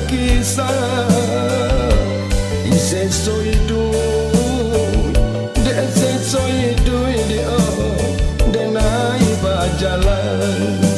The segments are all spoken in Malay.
kisah ise soidu de se soidu dia de nai bajalan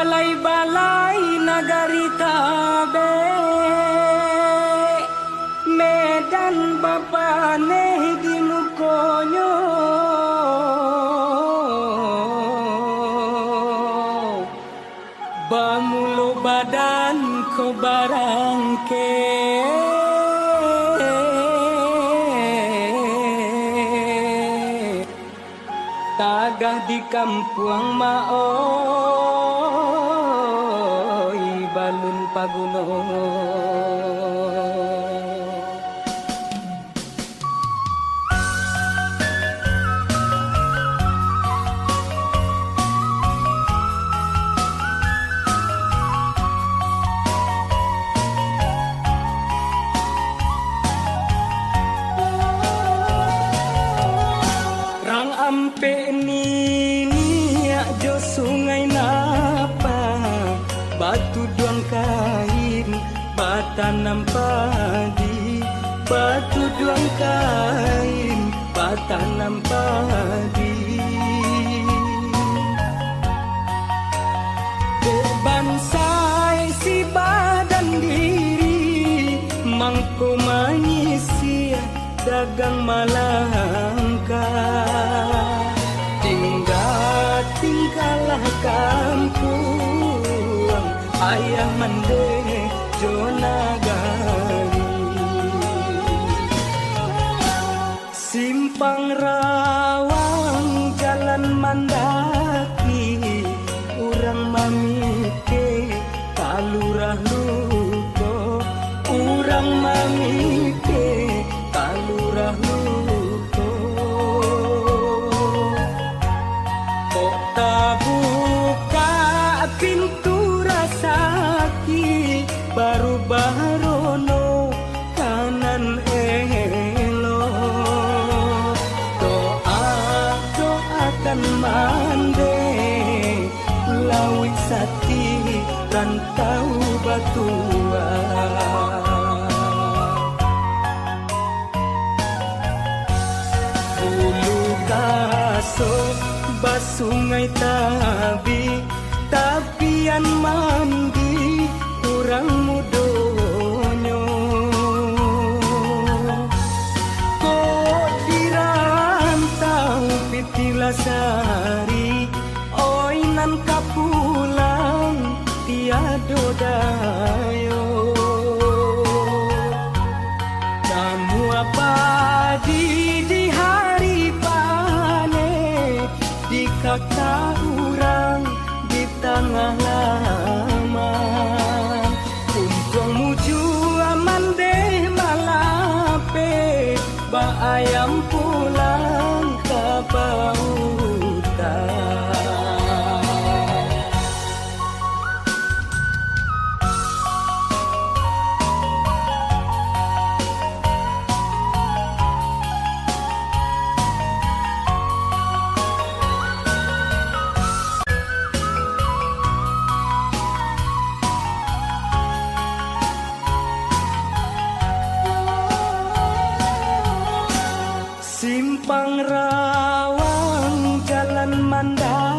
balai-balai nagari kabe Medan bapane di mukonyo ko barangke tagah di kampuang maoy balun pagunong ampe ni jo sungai napa batu duang kain batanam padi batu duang kain batanam padi bansai si badan diri mangko manyisi dagang malangka tinggallah kampung ayah mande jonagari simpang rawang jalan mandaki urang mamike kalurah luko urang mamike kalurah luko buka pintu rasaki baru barono kanan elo doakan mande lawi sati rantau batua bulu kaso basungai tapian mandi urang mudonyo ko dirantau pitilasari oinan kapulang tiado dayo kamu apa di hari panen di kata urang di tengah laman untung muju aman deh malape ba ayam pulang ke pautan simpang rawang jalan mandaki